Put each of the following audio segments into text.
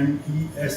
MES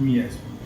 MES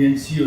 ENCO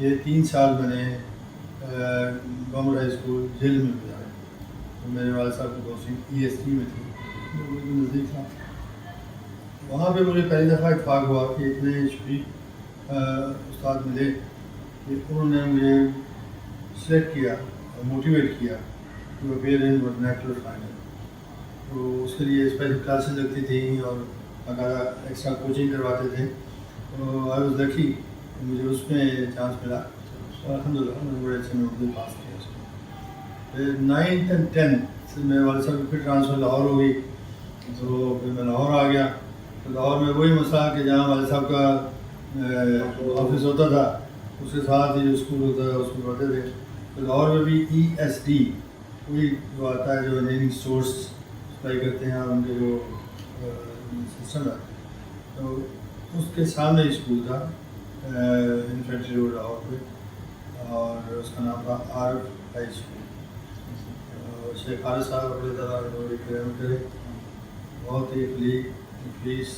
یہ 3 سال میں نے گورنمنٹ ہائی اسکول جیل میں گزارے. تو میرے والد صاحب کی پوسٹنگ EST میں تھی جو مجھے نزدیک تھا. وہاں پہ مجھے پہلی دفعہ اتفاق ہوا کہ اتنے شفیق استاد ملے کہ انہوں نے مجھے سلیکٹ کیا اور موٹیویٹ کیا to appear in vernacular final. تو اس کے لیے اسپیشل کلاسز لگتی تھیں اور باقاعدہ ایکسٹرا کوچنگ کرواتے تھے. تو آئی واز لکی کہ مجھے اس میں چانس ملا اور الحمد للہ میں نے بڑے اچھے نمبر پاس کیا اس میں. پھر 9th and 10th سے میرے والد صاحب کی پھر ٹرانسفر لاہور ہو گئی. تو پھر میں لاہور آ گیا. تو لاہور میں وہی مسئلہ کہ جہاں والد صاحب کا آفس ہوتا تھا اس کے ساتھ ہی جو اسکول ہوتا تھا اس میں پڑھتے تھے. تو لاہور میں بھی ESD وہی جو آتا ہے جو انجینئرنگ اسٹورس سپلائی کرتے ہیں اور ان کے جو سسٹم ہے. تو اس کے سامنے اسکول تھا انفینٹری روڈ لاہور پہ اور اس کا نام تھا RF ہائی اسکول. شیخ خالد صاحب اپنے طرح بہت ہی فلیس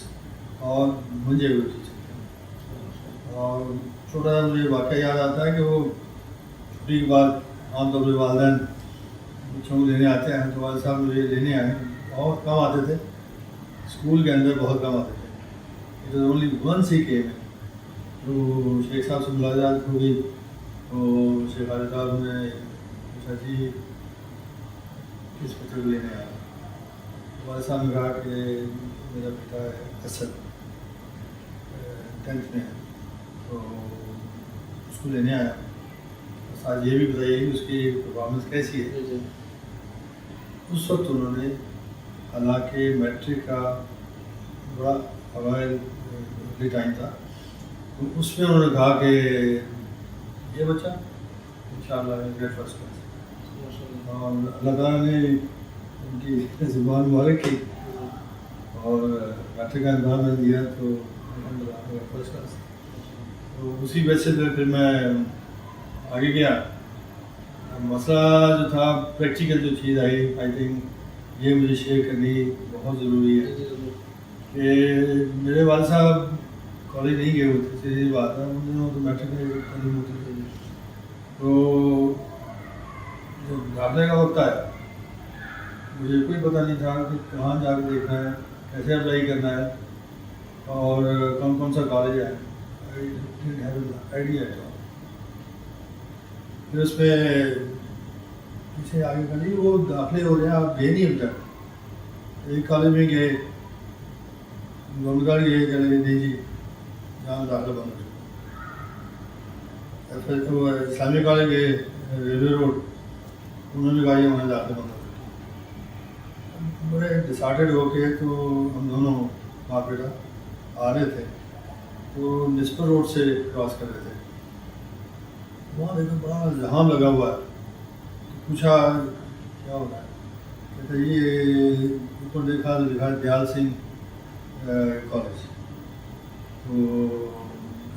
اور منجے ہوئے ٹیچر تھے. اور چھوٹا سا مجھے واقعہ یاد آتا ہے کہ وہ چھٹی کے بعد عام طور پہ والدین بچوں کو لینے آتے ہیں. تو والد صاحب مجھے لینے آئے. بہت کم آتے تھے اسکول کے اندر, بہت کم آتے تھے. It was only once he came. تو شیخ صاحب سے ملاقات ہو گئی. تو شیخ خالد صاحب نے پوچھا جی کس بچے کو لینے آیا. والد صاحب نے کہا کہ میرا بیٹا ہے اسد 10th میں ہے تو اس کو لینے آیا. آج یہ بھی بتائیے کہ اس کی پرفارمنس کیسی ہے. اس وقت انہوں نے حالانکہ میٹرک کا بڑا اوائل ٹائم تھا تو اس میں انہوں نے کہا کہ یہ بچہ انشاءاللہ گریڈ فرسٹ کلاس. اور اللہ تعالیٰ نے ان کی زبان مبارک کی اور میٹرک کا امتحان میں دیا تو الحمدللہ فرسٹ کلاس. تو اسی وجہ سے پھر میں آگے گیا. مسئلہ جو تھا پریکٹیکل جو چیز آئی آئی تھنک یہ مجھے شیئر کرنی بہت ضروری ہے کہ میرے والد صاحب کالج نہیں گئے ہوتے. سیدھی بات ہے ان دنوں تو میٹرک میں تعلیم ہوتی تھی. تو جب داخلے کا وقت آیا مجھے کوئی پتہ نہیں تھا کہ کہاں جا کے دیکھنا ہے, کیسے اپلائی کرنا ہے اور کون کون سا کالج ہے. آئیڈیا تھا. پھر اس پہ پیچھے آگے کا نہیں وہ داخلے ہو رہے ہیں آپ گئے نہیں اب تک. ایک کالج میں گئے گورنمنٹ کالج گئے کہ نہیں جی جہاں داخلہ بند ہو چکا. پھر وہ اسلامی کالج گئے ریلوے روڈ انہوں نے کہا یہ وہاں داخلہ بند ہو چکا. بڑے ڈسارٹیڈ ہو کے تو ہم دونوں باپ بیٹا آ رہے تھے تو نسپر روڈ سے کراس کر رہے تھے. وہاں دیکھا بڑا زحام لگا ہوا ہے. پوچھا کیا ہو رہا ہے. کہتے یہ اوپر دیکھا تو لکھا دیال سنگھ کالج. تو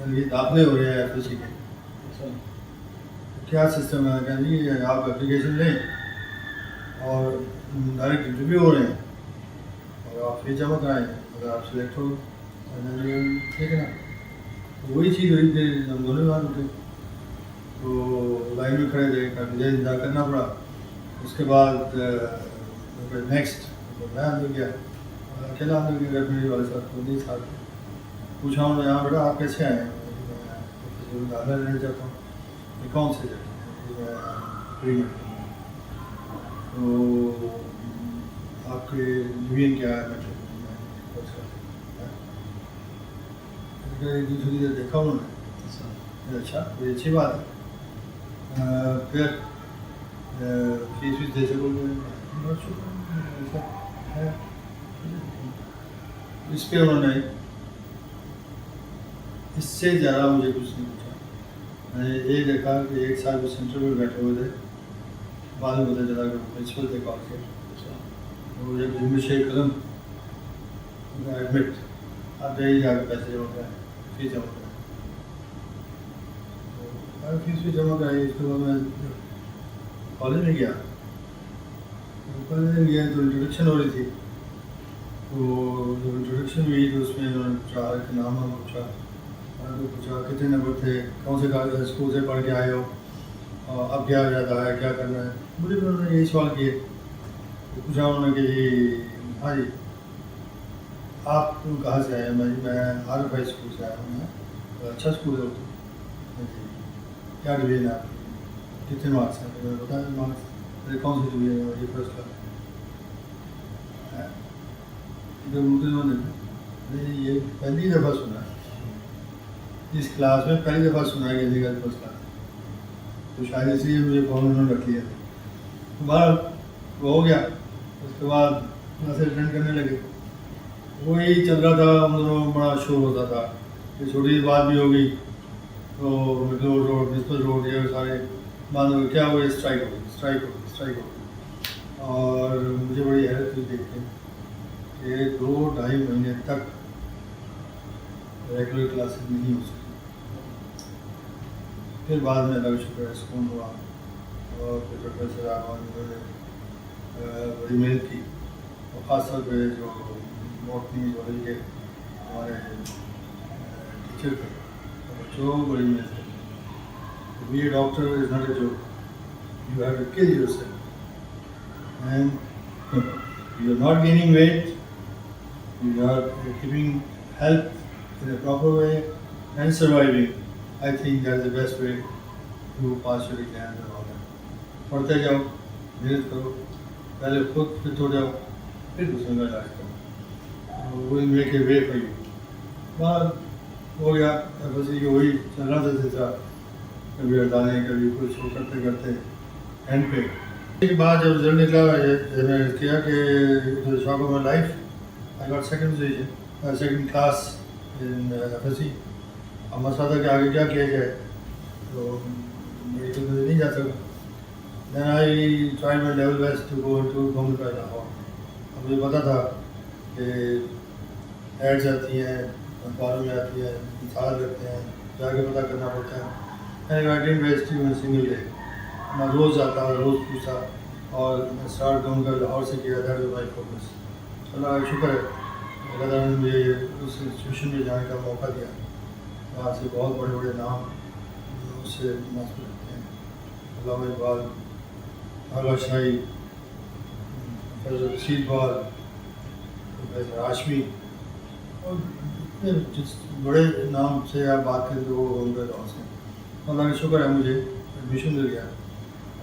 یہ داخلے ہو رہے ہیں FSC کے. کیا سسٹم ہے کہ جی آپ اپلیکیشن لیں اور ڈائریکٹ انٹرویو ہو رہے ہیں اور آپ فیس جمع کرائیں اگر آپ سلیکٹ ہو ٹھیک ہے نا. وہی چیز ہوئی پھر ہم دونوں بات اٹھے تو لائن میں کھڑے تھے. کافی دیر انتظار کرنا پڑا. اس کے بعد نیکسٹ میں اندر گیا اکیلا اندر گیا. میرے والے صاحب کو نہیں ساتھ پوچھا ہوں یہاں بیٹا آپ کیسے آئے ہیں. میں داخلہ لینا چاہتا ہوں. یہ کون سے جگہ تو آپ کے یونین کیا ہے. دوسری دیر دیکھا انہوں نے. اچھا یہ اچھی بات ہے. پھر فیس ویس دے سکو گے. اس پہ انہوں نے اس سے زیادہ مجھے کچھ نہیں پوچھا. میں نے یہ دیکھا کہ ایک سال وہ سینٹر میں بیٹھے ہوئے تھے. بعد میں پتہ چلا کہ وہ پرنسپل تھے کالج کے. وہ جب جمع شیخ قلم ایڈمٹ آپ جائیے جا کے پیسے جمع کرائیں فیس جمع کرائیں. فیس بھی جمع کرائی. اس کے بعد میں کالج میں گیا. کالج میں گیا تو انٹروڈکشن ہو رہی تھی. تو جب انٹروڈکشن ہوئی تو اس میں انہوں نے پوچھا کہ نام پوچھا میں نے پوچھا کتنے نمبر تھے, کون سے اسکول سے پڑھ کے آئے ہو, اب کیا ارادہ ہے, کیا کرنا ہے. مجھے بھی انہوں نے یہی سوال کیے. پوچھا انہوں نے کہ جی ہاں جی آپ کہاں سے آئے ہیں. میں عارف بھائی اسکول سے آیا ہوں. میں اچھا اسکول ہے جی, کیا ڈویژن ہے آپ کی, کتنے مارکس ہیں. میں نے بتایا مارکس, میرے کون سی ڈویژن ہے, یہ فرسٹ کلاس. یہ پہلی دفعہ سنا ہے اس کلاس میں, پہلی دفعہ سنا ہے کہ فرسٹ کلاس, تو شاید اس لیے مجھے فون انہوں نے رکھ لیا. بہرحال وہ ہو گیا. اس کے بعد کلاسیں اٹینڈ کرنے لگے. وہی چل رہا تھا, ان دونوں بڑا شور ہوتا تھا. یہ چھوٹی سی بات بھی ہو گئی تو مکلوڈ روڈ, پرنسپل روڈ, یہ سارے بند ہو گئے. کیا ہو گئی, اسٹرائک ہو گئی, اسٹرائک ہو گئی, اسٹرائک ہو گئی. اور مجھے بڑی حیرت ہوئی دیکھ کے کہ 2-2.5 مہینے تک ریگولر کلاسز نہیں ہو سکی. پھر بعد میں اللہ کا شکر ہے سکون ہوا, اور پھر پروفیسر احمد نے بڑی محنت کی, اور خاص طور پہ جو موٹنی والے کے ہمارے ٹیچر تھے, بچوں بڑی محنت کی. Be a doctor is not a joke, you have to kill yourself, and you are not gaining weight, you are keeping health in a proper way and surviving. I think that's the best way to pass your exams and all that. پڑھتے جاؤ, محنت کرو, پہلے خود fit ہو جاؤ, پھر دوسروں کا علاج کرو. وہی make a way for you. بعد ہو گیا بس یہ وہی چل رہا تھا سلسلہ, کبھی ہڑتالیں, کبھی کچھ وہ کرتے کرتے اینڈ پہ. اس کے بعد جب رزلٹ نکلا, میں نے کیا کہ shop of my life, I got second position, second class in FSC. اب مسئلہ تھا کہ آگے کیا کیا جائے, تو میڈیکل میں نہیں جا سکا. Then I try my level best to go to government college Lahore. اب مجھے پتا تھا کہ ایڈس آتی ہیں, اخباروں میں آتی ہیں, مثال رکھتے ہیں, جا کے پتہ کرنا پڑتا ہے. And I didn't waste even single day. میں روز آتا, روز پوچھتا, اور میں اسٹارٹ گورنمنٹ کالج لاہور سے کیا. That was my focus. اللہ کا شکر ہے, اللہ تعالیٰ نے مجھے اس انسٹیٹیوشن میں جانے کا موقع دیا. وہاں سے بہت بڑے بڑے نام اس سے مناسب رکھتے ہیں. علامہ اقبال, آغا شاہی, پروفیسر رشید بال, پروفیسر ہاشمی, اور جس بڑے نام سے آپ بات کریں تو وہ ان کے لاس ہیں. اللہ کا شکر ہے مجھے ایڈمیشن مل گیا,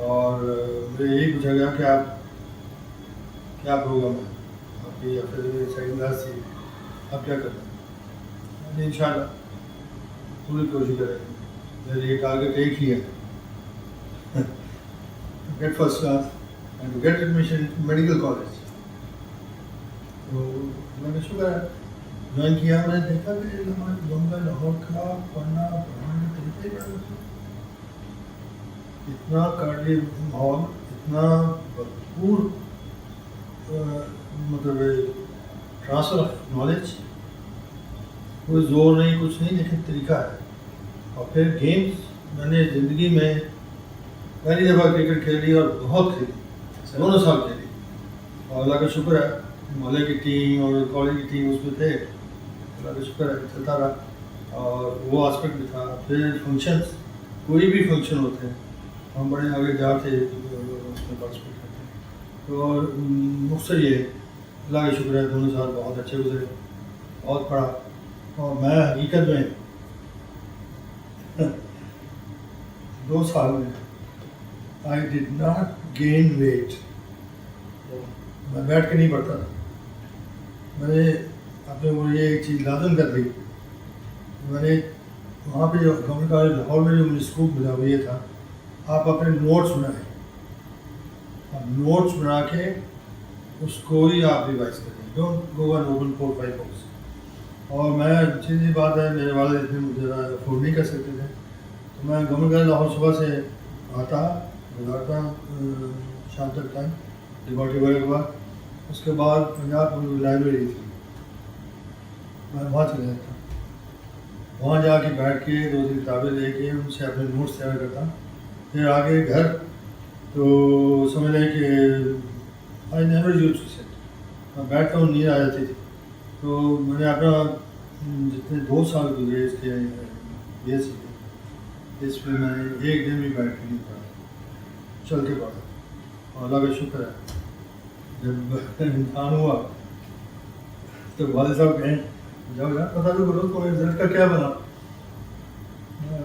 اور مجھے یہی پوچھا گیا کہ آپ کیا پروگرام ہے آپ کی, یا پھر سیکنڈ کلاس تھی, آپ کیا کرنا ہے. ان شاء اللہ پوری کوشش کریں گے. میرا یہ ٹارگیٹ ایک ہی ہے, get first class and to get admission medical college. تو اللہ کا شکر ہے جوائن کیا. میں نے دیکھا کہ ہمارے گورنمنٹ لاہور کا پڑھنا پڑھانے کا طریقہ ہی بڑا مشکل, اتنا کارڈی ماحول, اتنا بھرپور مطلب ٹرانسفر آف نالج, کوئی زور نہیں, کچھ نہیں, لیکن طریقہ ہے. اور پھر گیمز میں نے زندگی میں پہلی دفعہ کرکٹ کھیلی, اور بہت کھیلی, 2 سال کھیلی. اور اللہ کا شکر ہے محلے کی ٹیم اور کالج کی ٹیم اس میں تھے. اللہ کا شکر ہے چلتا رہا, اور وہ آسپیکٹ بھی تھا. پھر فنکشنس, کوئی بھی فنکشن ہوتے ہیں, ہم بڑے آگے جاتے اس میں پارٹیسپیٹ کرتے. تو مختصر یہ اللہ کا شکر ہے 2 سال بہت اچھے گزرے, بہت پڑھا. اور میں حقیقت میں 2 سال میں آئی ڈڈ ناٹ گین ویٹ. میں بیٹھ کے نہیں پڑھتا تھا. میں نے اپنے وہ یہ ایک چیز لازم کر دی. میں نے وہاں پہ جو گورنمنٹ کالج لاہور میں جو مجھے اسکوپ ملا وہ یہ تھا, آپ اپنے نوٹس بنائیں, آپ نوٹس بنا کے اس کو ہی آپ ریوائز کریں, don't go and open 4-5 books. اور میں سیدھی بات ہے, میرے والد اتنے مجھے افورڈ نہیں کر سکتے تھے, تو میں گورنمنٹ کالج لاہور صبح سے آتا, گزارتا شام تک ٹائم لیبارٹری ورک کے بعد. اس کے بعد پنجاب لائبریری تھی, میں وہاں چلے جاتا, وہاں جا کے بیٹھ کے 2-3 کتابیں لے کے ان سے اپنے نوٹس تیار کرتا. پھر آگے گھر تو سمجھ لیں کہ I never used to sit, میں بیٹھتا ہوں, نیند آ جاتی تھی. تو میں نے اپنا جتنے 2 سال گزرے اس کے بی ایس سی کے، اس میں میں نے ایک دن بھی بیٹھ کے نہیں پڑھا، چل کے پڑھا، اور اللہ کا شکر ہے جب امتحان ہوا تو والد صاحب کہیں جاؤ یار پتہ تو کرو تو رزلٹ کا کیا بنا،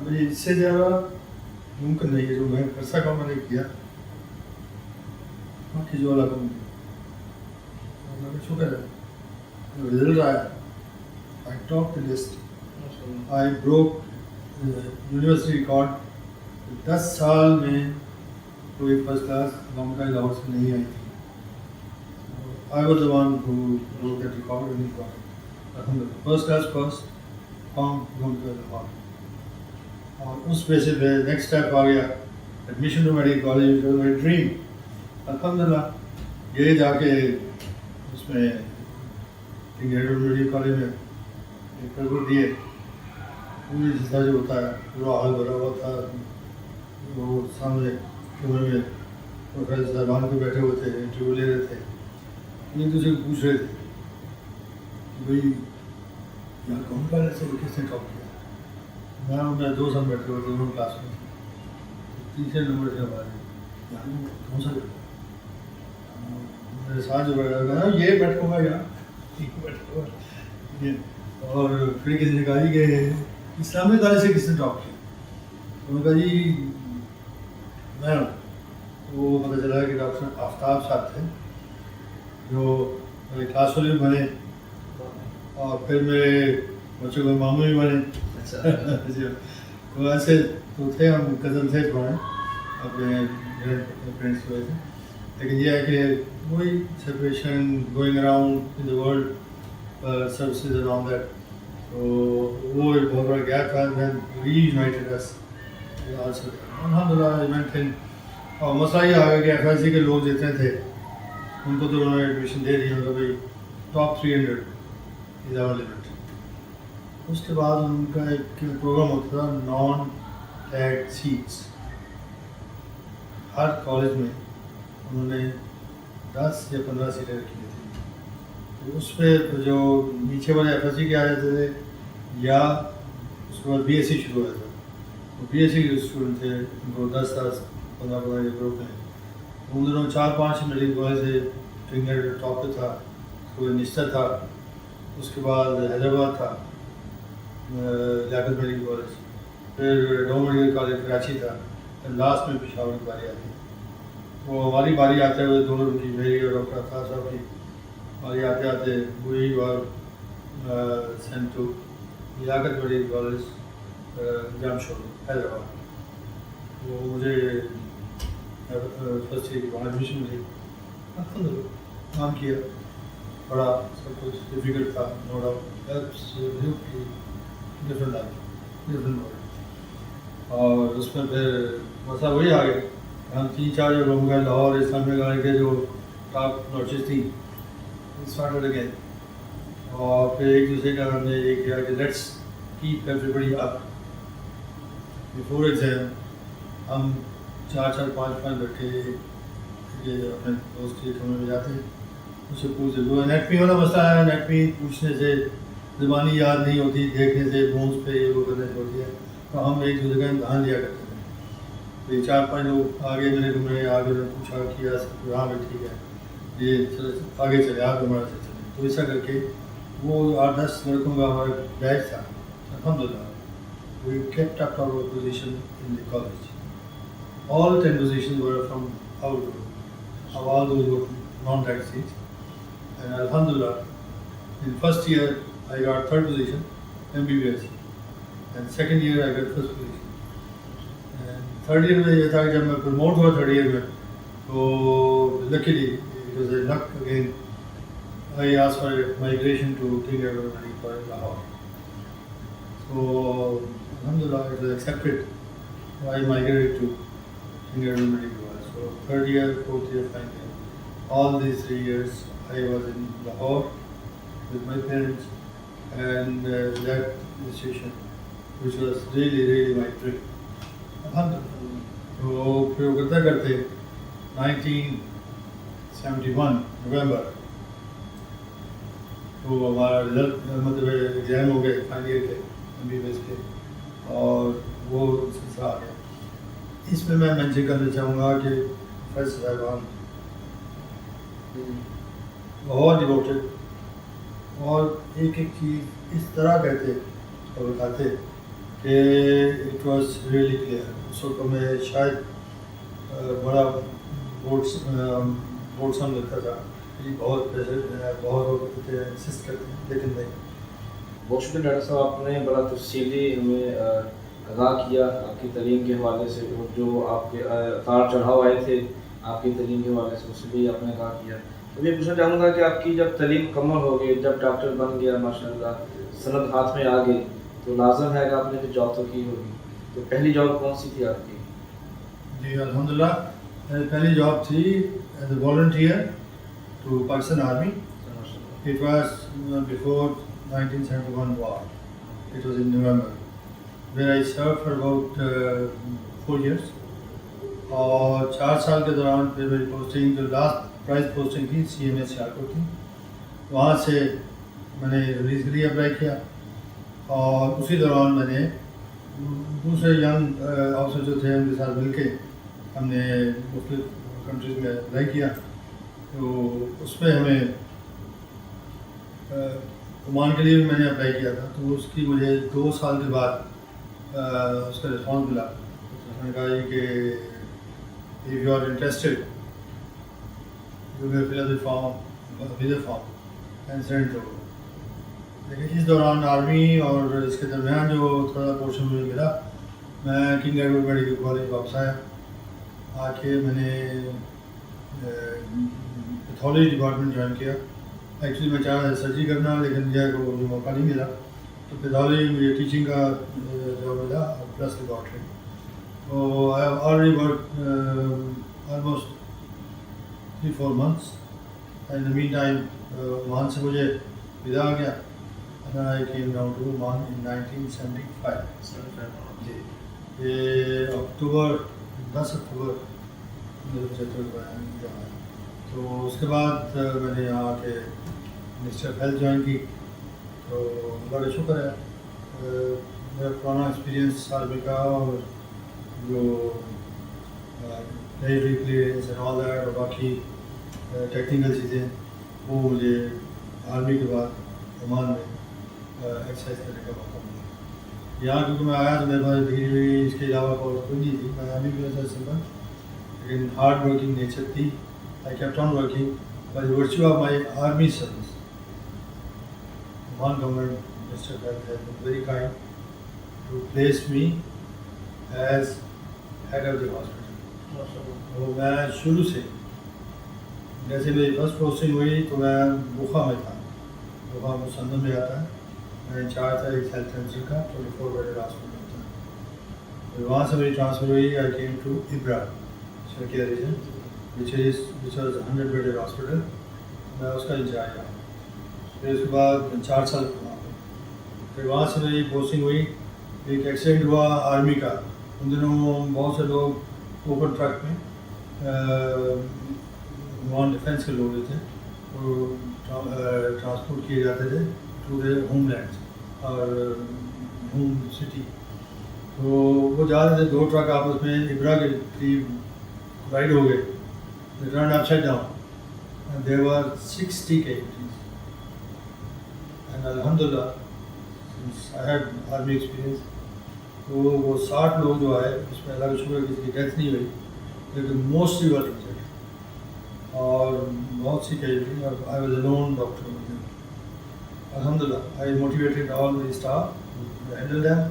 بھائی اس سے زیادہ ممکن نہیں ہے، جو میں کر سکا میں نے کیا، باقی جو اللہ کو اللہ کا شکر ہے رزلٹ آیا، I topped the list. I broke university record, 10 سال میں کوئی فرسٹ کلاس گورنمنٹ لاہور سے نہیں آئی تھی. I was the one who broke that record and got it. الحمدللہ first class first from government Lahore. اور اس پہ سے نیکسٹ اسٹیپ آ گیا admission to medical college, my dream. الحمدللہ یہ جا کے اس میں میڈیکل کالج میں پیپر دیے، پوری جتنا جو ہوتا ہے پورا حال بھرا ہوا تھا. وہ سامنے کمرے میں پروفیسر صاحبان کو بیٹھے ہوئے تھے، انٹرویو لے رہے تھے، ایک دوسرے کو پوچھ رہے تھے کہ بھائی یار کون پہلے سے کس نے ٹاپ کیا. میں ان میں 2 سال بیٹھے ہوئے تھے دونوں کلاس میں، تیسرے نمبر سے ہمارے یار کون سا میرے ساتھ جو بیٹھا یہ بیٹھا ہوا یار یہ بیٹھا ہوا یہ. اور پھر کسی نے کہا جی کہ اسلامی ادارے سے کس نے ٹاپ کیا، انہوں نے کہا جی میں ہوں. وہ پتہ چلا کہ ڈاکٹر آفتاب صاحب تھے جو میرے کلاس والے بھی بنے اور پھر میرے بچوں کے ماموں بھی بنے. تو ایسے تو تھے ہم کزن تھے تھوڑے اپنے فرینڈس کی وجہ سے. لیکن یہ ہے کہ وہی separation going around in the world services and all that. تو وہ ایک بہت بڑا گیپ تھا. then reunited us also. الحمدللہ ایونٹ. اور مسئلہ یہ آ گیا کہ ایف ایل سی کے لوگ جتنے تھے ان کو تو انہوں نے ایڈمیشن دے دیا کہ بھائی ٹاپ 300 از آور لمٹ. اس کے بعد ان کا ایک پروگرام ہوتا تھا نان ٹیگ سیٹس. ہر کالج میں انہوں نے 10 یا 15 سیٹیں رکھی تھیں. اس پہ جو نیچے والے ایف ایس سی کے آ جاتے تھے یا اس کے بعد بی ایس سی شروع ہوا تھا. وہ بی ایس سی کے اسٹوڈنٹ تھے ان کو 10 15 کے گروپ میں. ان دنوں 4-5 میڈیکل کالج تھے. ٹریننگ ٹاپ پہ تھا، کوئی نشتر تھا، اس کے بعد حیدرآباد تھا لیاقت میڈیکل کالج، پھر ڈو میڈیکل کالج کراچی تھا، پھر لاسٹ میں پشاور کی باری آتی. وہ ہماری باری آتے ہوئے دونوں کی میری اور ڈاکٹر افتاب صاحب کی باری آتے آتے وہی اور sent to Liaquat medical college Jamshoro Hyderabad. وہ مجھے فرسٹ ایئر کی وہاں ایڈمیشن ملی. الحمدللہ کام کیا، بڑا سب کچھ ڈیفیکلٹ تھا no doubt, different life different world. اور اس میں پھر مسئلہ وہی آ گیا. ہم 3-4 جو لوگ گئے لاہور اسلامیہ کالج کے جو ٹاپ نوٹس تھیں اسٹارٹڈ اگین. اور پھر ایک دوسرے کا ہم نے یہ کیا کہ let's keep everybody up before exam. ہم 4-5 بیٹھے اپنے دوست کے کمرے میں جاتے ہیں، اس سے پوچھتے جو انیٹمی والا مسئلہ ہے. انیٹمی پوچھنے سے زبانی یاد نہیں ہوتی، دیکھنے سے بونس پہ یہ وہ کرنے سے ہوتی ہے. تو ہم ایک دوسرے کا امتحان لیا کرتے تھے. تو 4-5 لوگ آگے میرے کمرے آگے میں پوچھا کیا ہاں بھائی ٹھیک ہے یہ چلے آگے چلے آپ ہمارے سے چلے. تو ایسا کر کے وہ 8-10 لڑکوں کا ہمارا بیچ تھا. الحمدللہ we kept up our position in the college. All 10 positions were from our group. All those were non-tech seats. And alhamdulillah, in first year I got 3rd position, MBBS. And second year I got 1st position. And 3rd year میں یہ تھا کہ جب میں promote ہوا 3rd year میں تو luckily it was a luck again. I asked for migration to King Edward Medical College, Lahore. So alhamdulillah it was accepted. I migrated to King Edward Medical College. So 3rd year, 4th year, 5th year, all these 3 years I was in Lahore with my parents and that institution, which was really my dream. Alhamdulillah. So پھر کرتے کرتے 1971 November تو ہمارا result مطلب exam ہو گئے final year کے MBBS کے اور وہ سلسلہ آ گیا. اس میں مینشن کرنا چاہوں گا کہ پروفیسر صاحبان بہت ڈیوٹیڈ اور ایک ایک چیز اس طرح کہتے اور بتاتے کہ اٹ واز ریئلی کلیئر. اس وقت میں شاید بڑا بورڈ سم لگتا تھا کہ بہت بہت لوگ انسسٹ کرتے ہیں لیکن نہیں. بہت شکریہ ڈاکٹر صاحب، آپ نے بڑا تفصیلی ہمیں آگاہ کیا آپ کی تعلیم کے حوالے سے، اور جو آپ کے اتار چڑھاؤ آئے تھے آپ کی تعلیم کے حوالے سے، اس سے بھی آپ نے آگاہ کیا. تو میں پوچھنا چاہوں گا کہ آپ کی جب تعلیم مکمل ہو گئی، جب ڈاکٹر بن گیا ماشاء اللہ، سند ہاتھ میں آ گئی، تو لازم ہے کہ آپ نے پھر جاب تو کی ہوگی. تو پہلی جاب کون سی تھی آپ کی؟ جی الحمدللہ پہلی جاب تھی as a volunteer to Pakistan army. It was before 1971 war. It was in November, where I served for about 4 years. اور 4 سال کے دوران پھر میری پوسٹنگ جو لاسٹ پرائز پوسٹنگ تھی CMA سیالکوٹ تھی. وہاں سے میں نے ریلیز کے لیے اپلائی کیا اور اسی دوران میں نے دوسرے ینگ آفیسر جو تھے ان کے ساتھ مل کے ہم نے مختلف کنٹریز میں اپلائی کیا. تو اس میں ہمیں عمان کے لیے بھی میں نے اپلائی کیا تھا. تو اس کی مجھے 2 سال کے بعد اس کا رسپانس ملا. میں نے کہا کہ if you are interested you may fill up the form visa form and send to. لیکن اس دوران آرمی اور اس کے درمیان جو تھوڑا پورشن مجھے ملا، میں کنگ ایڈورڈ میڈیکل کالج واپس آیا. آ کے میں نے پیتھولوجی ڈپارٹمنٹ جوائن کیا. ایکچولی میں چاہ رہا تھا سرجری کرنا، لیکن مجھے مجھے موقع نہیں ملا. تو پیتھولوجی مجھے ٹیچنگ کا جاب ملا پلس لیبارٹری. تو I have already work almost 3-4 months. In the meantime وہاں سے مجھے ویزا آ گیا. And I came down to Oman in 1975. جی یہ 10 اکتوبر 1975 ہے. تو اس کے بعد میں نے یہاں کے منسٹر آف ہیلتھ جوائن کی. تو اللہ کا شکر ہے میرا پرانا ایکسپیرینس آرمی کا اور جو military clearance and all that اور باقی ٹیکنیکل چیزیں وہ مجھے آرمی کے بعد عمان میں ایکسرسائز کرنے کا موقع ملا. یہاں کیونکہ میں آیا تو میرے پاس ڈگری اس کے علاوہ کوئی نہیں تھی. میں آرمی بھی ایسا سمپل لیکن ہارڈ ورکنگ نیچر تھی. I kept on working by virtue of my army service. Oman government, Mr. Health has been very kind to place me as head of the hospital. تو میں شروع سے جیسے میری فرسٹ پوسٹنگ ہوئی تو میں بخا میں تھا. بخا مسندم میں آتا ہے. میں انچارج تھا ایک ہیلتھ سینٹر کا 24 بیڈ ہاسپٹل تھا. پھر وہاں سے میری ٹرانسفر ہوئی. I came to Ibra, Sharqiya region, which was 100 bedded hospital. میں اس کا انچارج رہا. پھر اس کے بعد 4 سال وہاں پہ. پھر وہاں سے میری پوسٹنگ ہوئی. ایک ایکسیڈنٹ ہوا آرمی کا. ان دنوں بہت سے لوگ اوپن ٹرک میں وہاں ڈیفینس کے لوگ تھے وہ ٹرانسپورٹ کیے جاتے تھے ٹو دے ہوم لینڈ اور ہوم سٹی. تو وہ جا رہے تھے 2 ٹرک آپس میں ابرا کے قریب رائڈ ہو گئے. They turned upside down and there were 60 casualties. And alhamdulillah, since I had army experience, تو وہ 60 لوگ جو آئے اس میں اللہ کا شکر کسی کی ڈیتھ نہیں ہوئی لیکن موسٹلی ور انجرڈ اور بہت سی casualties. اور I was a lone doctor. Alhamdulillah, I motivated all the staff to handle them.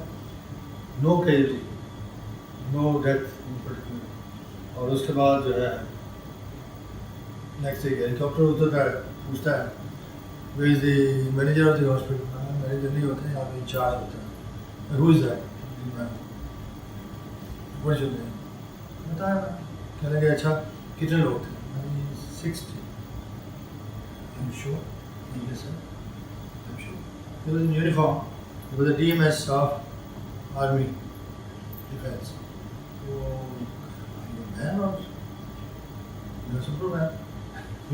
No casualty, no death in particular. اور اس کے بعد جو ہے نیکسٹ ڈے ہیلی کاپٹر اترتا ہے پوچھتا ہے where is the manager of the hospital. Manager نہیں ہوتے یہاں پہ انچارج ہوتا ہے. ہو از دیٹ بڑے چلتے ہیں بتایا. کہنے لگے اچھا کتنے لوگ تھے؟ 60. I'm sure. Yes sir. I'm sure. He was in uniform. He was a DMS of Army Defense. So man or you're Superman. I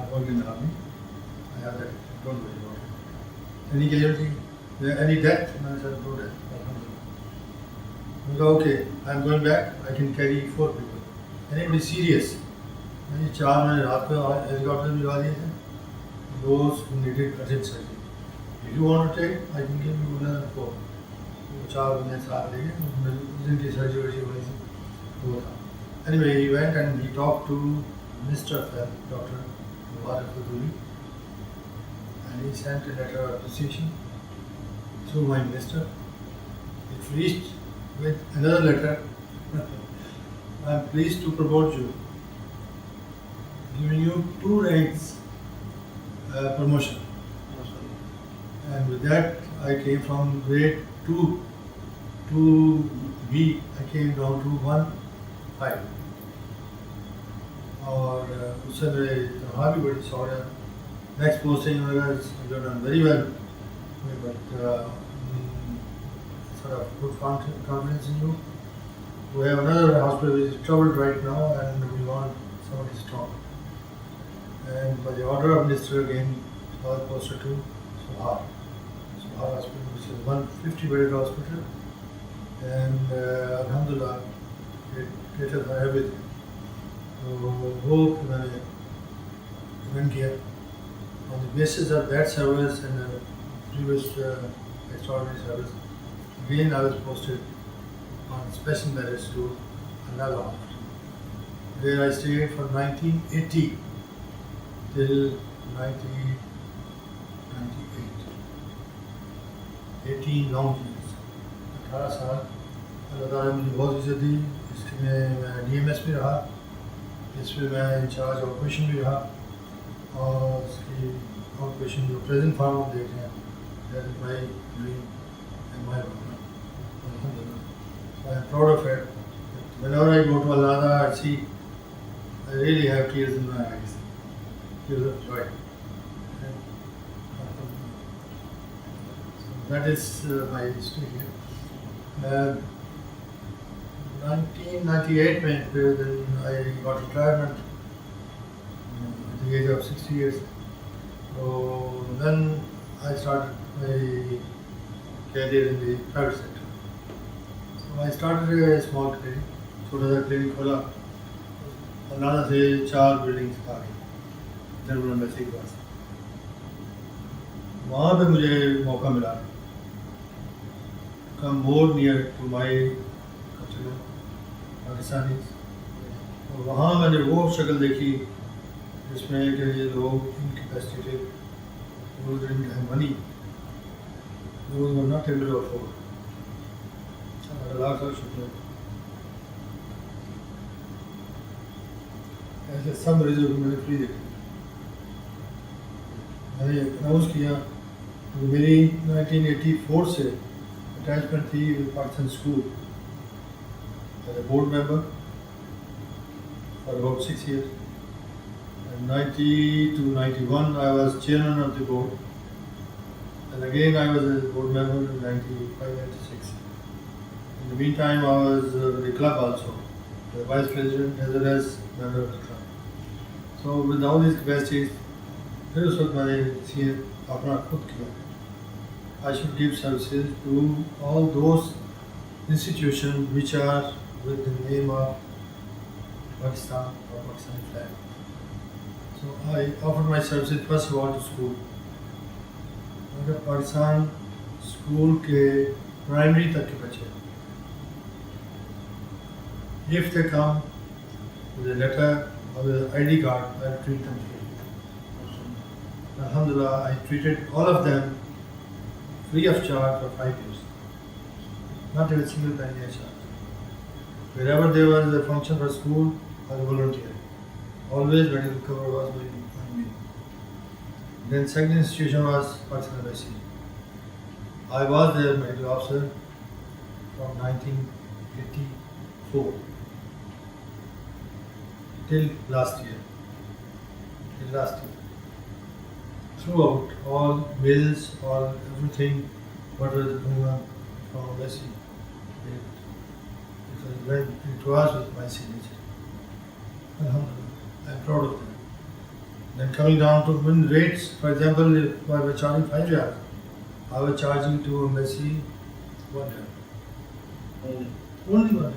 worked in the army. I have that. Don't worry about it. Any casualty? Any death? No, sir, no death. Alhamdulillah. I go, okay, I'm going back. I can carry 4 people. Anybody serious? میں 4 میں رات کو ہیلی copter بھی دیے تھے. Those who needed urgent surgery. If you want to take, I can give you another 4. 4 بندے ساتھ لے گئے جن کی سرجری ہوئی تھی وہ تھا. Anyway, he went and he talked to Minister of Health, Dr. Mubarak Faduli, and he sent a letter of appreciation through my minister. It reached with another letter. I am pleased to promote you, giving you 2 ranks promotion. And with that, I came from grade 2 to B. I came down to 1-5. اور اس سے میرے تنخواہ بھی بڑی سو ہے. Next posting وغیرہ done very well but sort of good confidence in you. We have another hospital which is troubled right now and we want somebody strong. And by the order of Minister again, I was posted to Sohar Hospital, which is 150-bedded hospital. And Alhamdulillah, it catered for everything. So hope میں نے join کیا. On the basis of that service and the previous extraordinary service, again I was posted on special merits to another hospital, where I stayed from 1980 till 1998. 18 long years. 18 سال. اللہ تعالیٰ نے مجھے بہت عزت دی. اس میں میں ڈی ایم ایس بھی رہا, اس میں میں انچارج آپریشن بھی رہا, اور اس کی آپریشن جو پریزنٹ فارم ہم دیکھ رہے ہیں that is my dream and my work. I am proud of it. Whenever I go to Al-Nada, I see, I really have tears in my eyes. Tears of joy. So that is my history here. 1998 mein, then I got retirement at the age of 60 years. So then I started my career in the private sector. I started a small clinic, چھوٹا سا clinic کھولا. اللہ سے 4 buildings آ گئی general embassy کے پاس. وہاں پہ مجھے موقع ملا come more near to my customer Pakistani. وہاں میں نے وہ شکل دیکھی جس میں کہ یہ لوگ انکیپیسیٹیڈ, وہ ڈنٹ ہیو منی, وہ were not able to afford. Lakh شکریہ. ایسے سب مریضوں کو میں نے فری دیکھا. میں نے اناؤنس کیا کہ میری 1984 سے اٹیچمنٹ تھی with Pakistan school as a board member for about 6 years. And 90 to 91 I was chairman of the board, and again I was a board member in 95-96. In the meantime, I was the club also, the vice president as well as member of the club. So with all these capacities, پھر اس وقت میں نے اپنا خود کیا. I should give services to all those institutions which are with the name of Pakistan or Pakistani flag. So I offered my services first of all to school. اگر Pakistan school کے primary تک کے بچے, if they come with a letter or with an ID card, I will treat them free. Alhamdulillah, I treated all of them free of charge for 5 years. Not even a single penny I charged. Wherever there was a function for school, I was volunteer. Always medical cover was on me. Then second institution was Pakistan Embassy. I was their medical officer from 1984 till last year. Throughout, all bills, all everything, what was going on from embassy, it was with my signature. Alhamdulillah, I am proud of that. Then coming down to when rates, for example, if I was charging 5 riyals, I was charging to embassy 1 riyal. Only 1 riyal.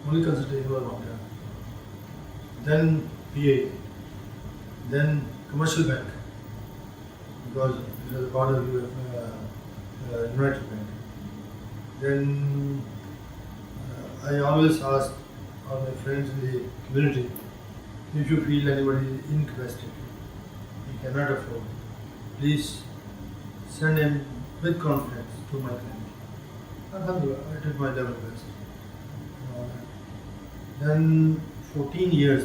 Only consultation was 1 riyal. Then PA, then commercial bank, because it was a part of United Bank. Then I always ask all my friends in the community, if you feel anybody is incapacitated, he cannot afford, please send him with confidence to my clinic. Alhamdulillah, I did my level best. Then 14 years,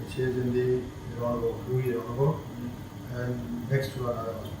which is in the Irango, and next to another hospital.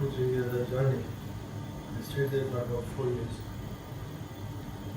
2-3 years I joined it. I stayed there for about 4 years.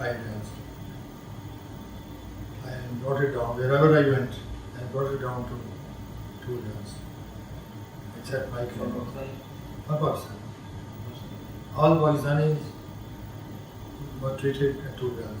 5 years. I brought it down wherever I went. I brought it down to 2 years. Except my clinic. Pakistan. All Pakistanis were treated at 2 years.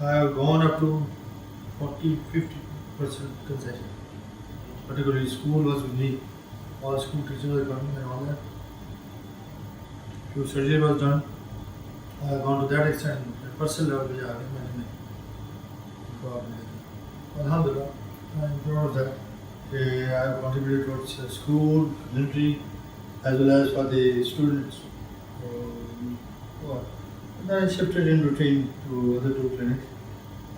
I have gone up to 40-50% concession. Particularly school was with me. All school teachers were coming and all that. Few surgery was done. I have gone to that extent. At personal level, I have Alhamdulillah, I am proud of that. I have contributed towards school, community, as well as for the students. Then I shifted in between to other 2 clinics.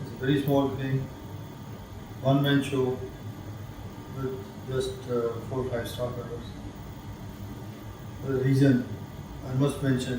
It's a very small clinic, one-man show with just 4-5 staff members. For the reason I must mention,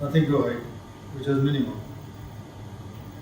nothing to hide, which was minimum.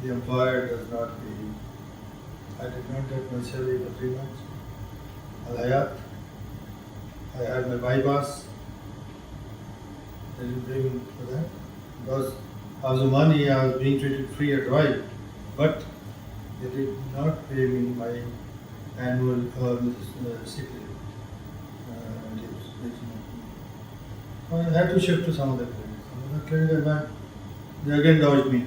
the employer does not pay. I did not get my salary for 3 months. Al Hayat, I had my bypass. They didn't pay me for that because I was money, I was being treated free at Dubai, but they did not pay me my annual sick leave. I had to shift to some other clinic. Some other clinic, they again dodged me.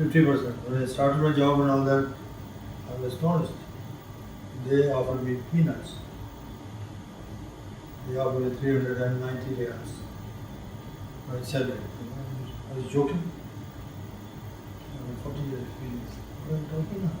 When I started my job and all that, I was astonished. They offered me peanuts. They offered me 390 riyals. My salary. I was joking. I was 40 years experience. What are you talking about?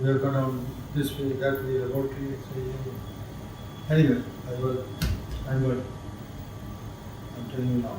we have cut down this way, that way, laboratory, X-ray. Anyway, I'm good. I'm telling you now.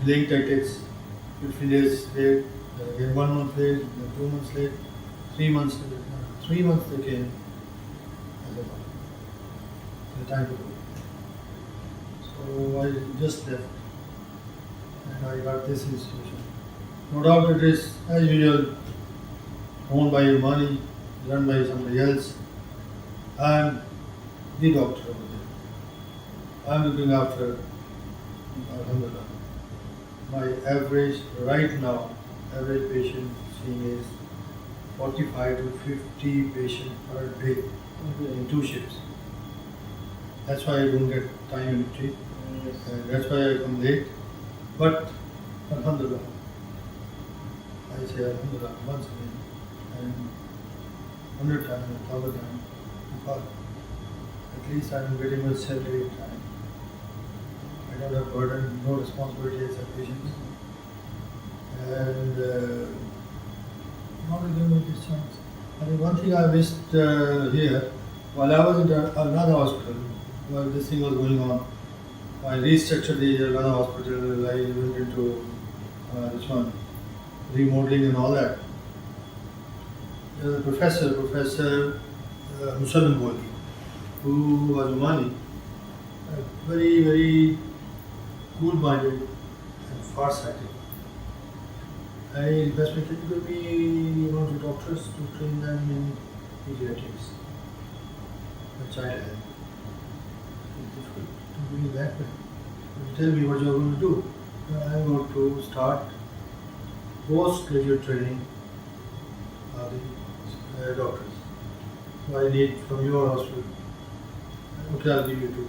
Delaying tactics, 15 days late, again 1 month late, then 2 months late, 3 months late. 3 months they came. I said, the time to go. So I just left, and I got this institution. No doubt it is, as usual, owned by your money, run by somebody else. I am the doctor over there. I am looking after, alhamdulillah. My average, right now, average patient seeing is 45 to 50 patients per day in 2 shifts. That's why I don't get time in between. And that's why I come late. But, alhamdulillah. I say alhamdulillah once again and 100 times, 1,000 times. At least I'm getting my salary in time. I don't have burden, no responsibility as a patient. And not giving me this chance. I mean, one thing I missed here, while I was in another hospital, while this thing was going on, I restructured the another hospital. I went into this one, remodeling and all that. There was a Professor Musallam Boli, who was Omani, very, very cool-minded and far-sighted. I requested him to be one of the doctors to train them in pediatrics, a child health. It's difficult to do it that way. You tell me what you are going to do. I am going to start postgraduate training of the doctors. So I need from your hospital. Okay, I'll give you two.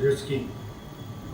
jet skiing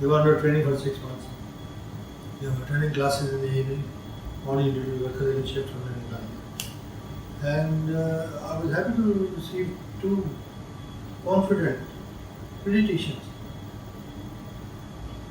They were under training for 6 months. They were attending classes in the evening, morning duty, workers in shift from the night. And I was happy to receive two confident pediatricians.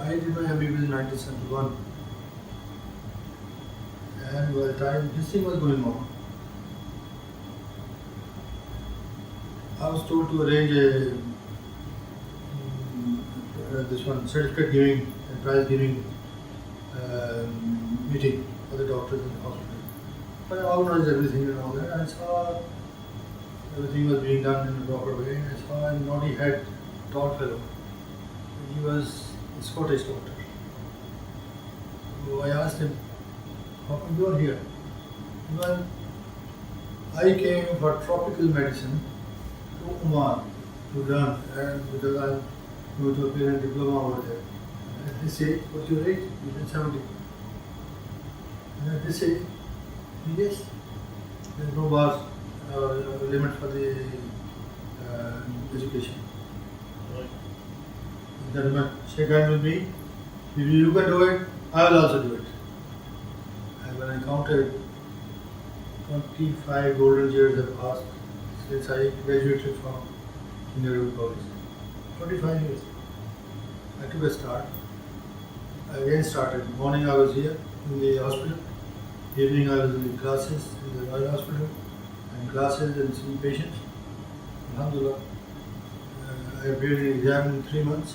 I did my MBBS in 1971. And by the time this thing was going on, I was told to arrange this one certificate giving and prize giving meeting for the doctors in the hospital. But I organized everything and all that. I saw everything was being done in a proper way. I saw a naughty head, tall fellow. He was a Scottish doctor. So I asked him, how come you are here? Well, I came for tropical medicine to Oman to learn, and because I'm going to appear in diploma over there. And they say, what's your age? He said 70. And they say, yes, there's no bar limit for the education. The gentleman shake hand with me. If you can do it, I will also do it. And when I counted, 25 golden years have passed since I graduated from Nehru College. 25 years. I took a start. I again started. Morning I was here in the hospital. Evening I was in the classes in the Royal Hospital and classes and seeing patients. Alhamdulillah. I appeared in the exam in 3 months.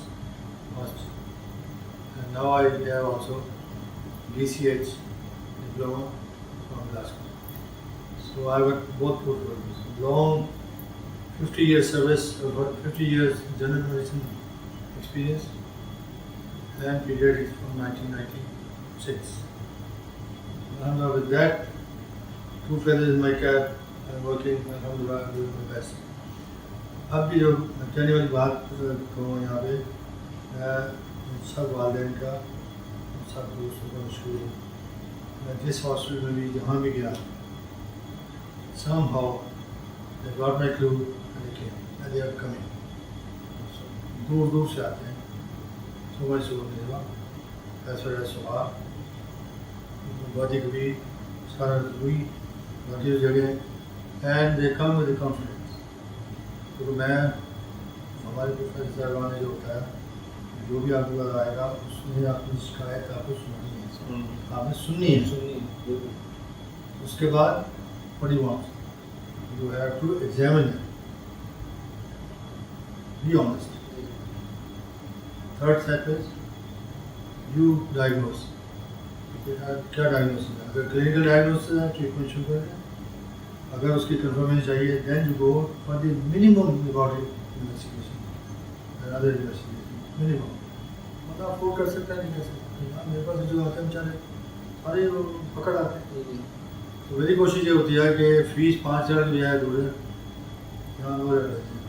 Passed. And now I have also DCH diploma from Glasgow. So I got both portfolios. Long 50 years service, 50 years general medicine experience and pediatrics from 1996. Alhamdulillah, with that, 2 feathers in my cap, I'm working, alhamdulillah, I'm doing my best. اب کی جو کہنے والی بات کہوں یہاں پہ میں سب والدین کا سب دوستوں کا مشہور ہوں. میں جس ہاسپٹل میں بھی جہاں بھی گیا somehow they got my clue and they came and they are coming. دور دور سے آتے ہیں. So much so Neva, as far as Sohar, Wadi Kabir, Sara Zui, Wadi Jagah, and they come with the confidence. تو میں ہمارے professor صاحبان نے جو بتایا جو بھی آپ کے پاس آئے گا اس میں آپ کی شکایت آپ کو سنانی ہے, آپ نے سننی ہے. اس کے بعد بڑی once you have to examine be honest. Third step is you diagnose. کیا ڈائگنوسس ہے؟ اگر کلینکل ڈائگنوسس ہے ٹریٹمنٹ شروع کریں. اگر اس کی کنفرمیشن چاہیے then you go for the minimum laboratory investigation other investigation minimum. مطلب آپ وہ کر سکتے ہیں نہیں کر سکتے. میرے پاس جو آتے ہیں بیچارے سارے پکڑ آتے ہیں. تو میری کوشش یہ ہوتی ہے کہ فیس 5,000 کی بجائے 2,000 یہاں وہ رہتے ہیں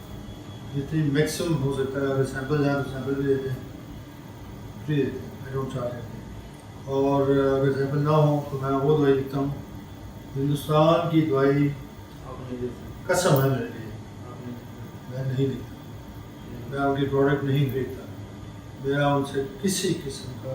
جتنی میکسیمم ہو سکتا ہے. اگر سیمپل جائیں تو سیمپل بھی دیتے ہیں, فری دیتے ہیں, آئی ڈونٹ چارج دیتے ہیں. اور اگر سیمپل نہ ہوں تو میں وہ دوائی لکھتا ہوں. ہندوستان کی دوائی قسم ہے میرے لیے میں نہیں لکھتا. میں ان کی پروڈکٹ نہیں خریدتا. میرا ان سے کسی قسم کا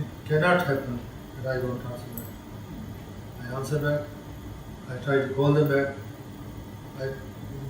it cannot happen that I don't answer back. I answer back. I try to call them back.